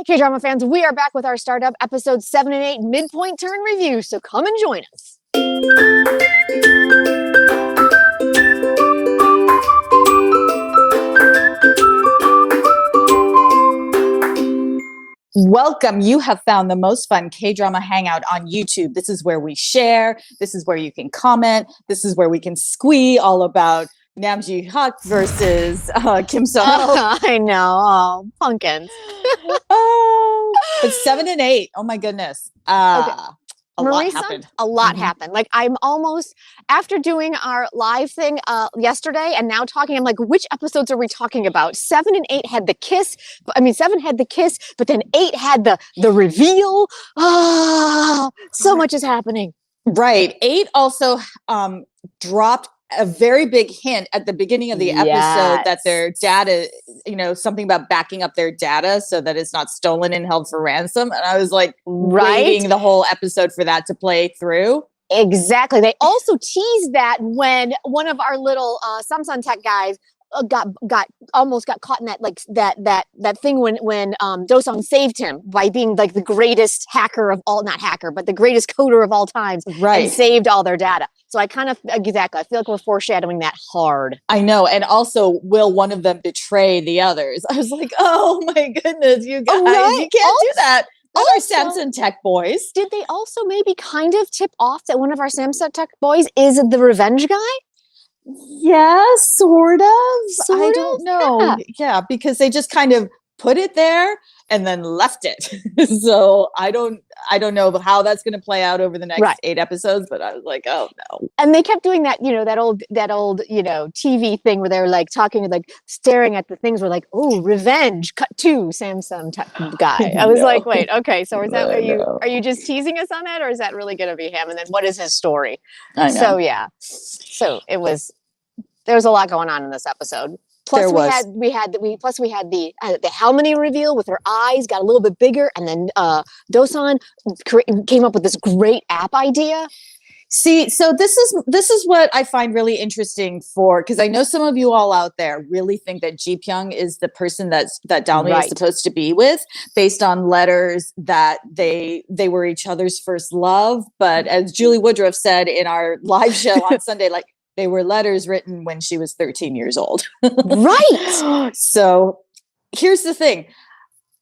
Hey, K-drama fans, we are back with our startup episode 7 and 8 midpoint turn review, so come and join us. Welcome. You have found the most fun K-drama hangout on YouTube. This is where we share. This is where you can comment. This is where we can squee all about Namji-hyuk versus Kim So-ho. I know. Oh, pumpkins. But 7 and 8. Oh my goodness. Okay. A lot happened. A lot happened. Like, I'm almost, after doing our live thing yesterday and now talking, I'm like, which episodes are we talking about? 7 and 8 had the kiss. I mean, 7 had the kiss, but then 8 had the reveal. So much is happening. Right. 8 also dropped a very big hint at the beginning of the episode that their data, something about backing up their data so that it's not stolen and held for ransom. And I was like, waiting the whole episode for that to play through. Exactly. They also teased that when one of our little SamSan Tech guys almost got caught in that thing when DoSan saved him by being like the greatest hacker of all, not hacker, but the greatest coder of all times, and saved all their data. So I kind of, I feel like we're foreshadowing that hard. I know. And also, will one of them betray the others? I was like, oh my goodness, you guys, you can't do that. Those are SamSan Tech boys. Did they also maybe kind of tip off that one of our SamSan Tech boys is the revenge guy? Yeah, sort of. I don't know. Yeah, because they just kind of put it there and then left it. So I don't know how that's going to play out over the next 8 episodes, but I was like, oh no. And they kept doing that, that old, TV thing where they're like talking, like staring at the things. We're like, oh, revenge. Cut to SamSan Tech guy. I was like, wait, okay. So is that are you just teasing us on that, or is that really going to be him? And then what is his story? I know. So yeah, there was a lot going on in this episode. Plus we had the Halmoni reveal with her eyes got a little bit bigger, and then DoSan came up with this great app idea. See, so this is what I find really interesting because I know some of you all out there really think that JiPyeong is the person that DalMi is supposed to be with, based on letters that they were each other's first love. But as Julie Woodruff said in our live show on Sunday, like, they were letters written when she was 13 years old. Right. So here's the thing.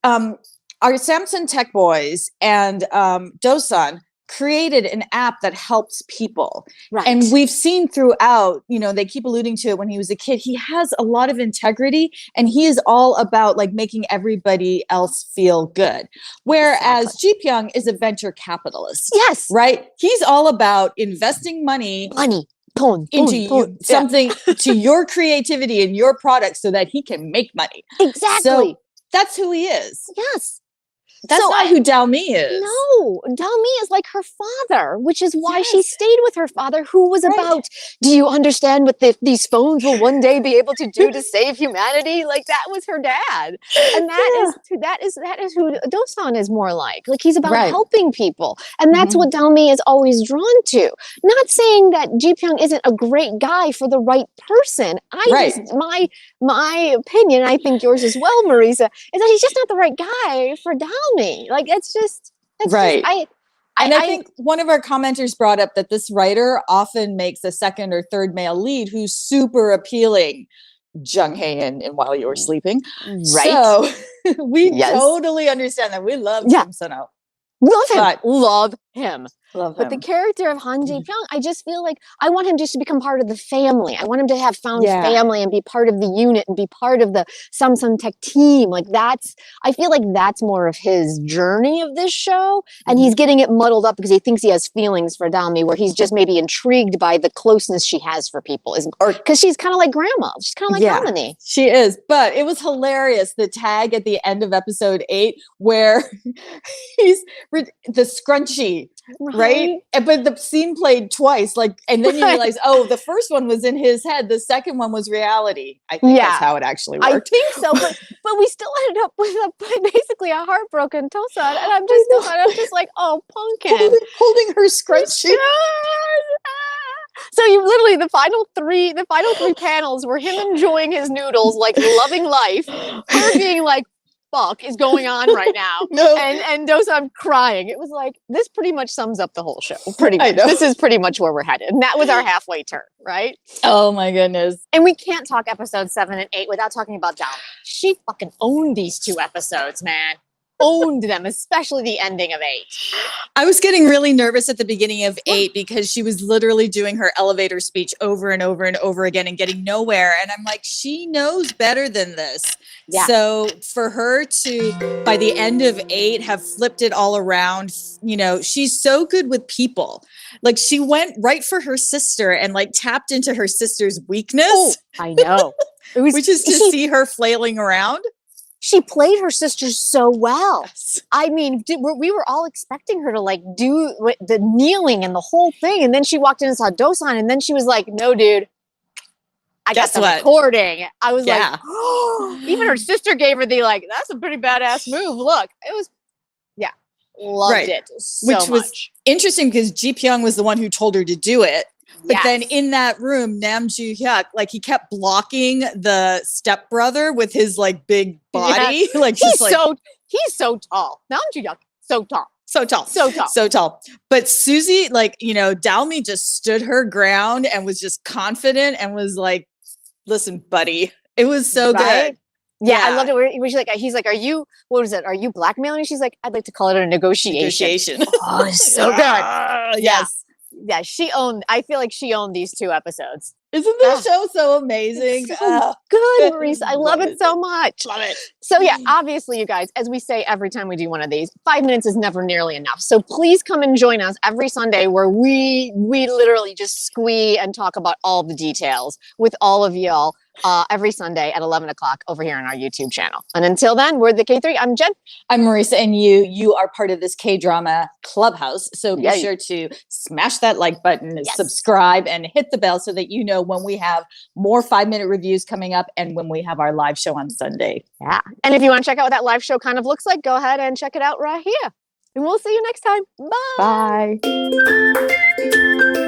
Our SamSan Tech boys and DoSan created an app that helps people. Right. And we've seen throughout, they keep alluding to it when he was a kid. He has a lot of integrity, and he is all about like making everybody else feel good. Whereas JiPyeong is a venture capitalist. Yes. Right? He's all about investing money into something to your creativity and your product so that he can make money. Exactly. So that's who he is. Yes. That's not who DalMi is. No, DalMi is like her father, which is why she stayed with her father, who was about, do you understand what these phones will one day be able to do to save humanity? Like, that was her dad. And that is who DoSan is more like. Like, he's about helping people. And that's what DalMi is always drawn to. Not saying that JiPyeong isn't a great guy for the right person. My opinion, I think yours as well, Marisa, is that he's just not the right guy for DalMi. Like, I think one of our commenters brought up that this writer often makes a second or third male lead who's super appealing. Jung Hae-in in While You Were Sleeping. Right. So we totally understand that. We love Kim So-ho. Love him. But the character of Han JiPyeong, I just feel like I want him just to become part of the family. I want him to have found family and be part of the unit and be part of the SamSan Tech team. Like, I feel like that's more of his journey of this show. And he's getting it muddled up because he thinks he has feelings for DalMi, where he's just maybe intrigued by the closeness she has for people. Or because she's kind of like grandma. She's kind of like Halmoni. She is. But it was hilarious, the tag at the end of episode 8, where he's the scrunchie. Right? But the scene played twice, and then you realize, the first one was in his head. The second one was reality. I think that's how it actually worked. I think so, but we still ended up with basically a heartbroken DoSan, and I'm just like, oh, pumpkin. Holding her scrunchie. So you literally, the final three panels were him enjoying his noodles, like loving life, her being like, fuck is going on right now? No. And DoSan crying. It was like, this pretty much sums up the whole show. Pretty much. This is pretty much where we're headed. And that was our halfway turn, right? Oh my goodness. And we can't talk episodes 7 and 8 without talking about Dal-mi. She fucking owned these 2 episodes, man. Owned them, especially the ending of 8. I was getting really nervous at the beginning of 8 because she was literally doing her elevator speech over and over and over again and getting nowhere. And I'm like, she knows better than this. Yeah. So for her to, by the end of 8, have flipped it all around, you know, she's so good with people. Like she went right for her sister and like tapped into her sister's weakness. Oh, I know. It was, which is to see her flailing around. She played her sister so well. Yes. I mean, we were all expecting her to like do the kneeling and the whole thing. And then she walked in and saw DoSan. And then she was like, no, dude, I got the recording. I was like, oh, even her sister gave her the like, that's a pretty badass move. Look, it was, loved it so Which much. Was interesting because JiPyeong was the one who told her to do it. But then in that room, JiPyeong, like he kept blocking the stepbrother with his like big body. Yeah. Like he's so tall. JiPyeong, so tall. So tall. So tall. So tall. But Susie, like, you know, Dal-mi just stood her ground and was just confident and was like, listen, buddy. It was so good. Yeah, I loved it. Where she's like, he's like, are you blackmailing? She's like, I'd like to call it a negotiation. Oh, it's so good. Yes. Yeah, I feel like she owned these 2 episodes. Isn't this show so amazing? It's so good, Marisa. I love it so much. Love it. So yeah, obviously, you guys, as we say every time we do one of these, 5 minutes is never nearly enough. So please come and join us every Sunday where we literally just squee and talk about all the details with all of y'all every Sunday at 11 o'clock over here on our YouTube channel. And until then, we're the K3. I'm Jen. I'm Marisa, and you are part of this K-drama clubhouse. So be sure to smash that like button, subscribe, and hit the bell so that you know when we have more 5-minute reviews coming up and when we have our live show on Sunday. Yeah. And if you want to check out what that live show kind of looks like, go ahead and check it out right here. And we'll see you next time. Bye. Bye.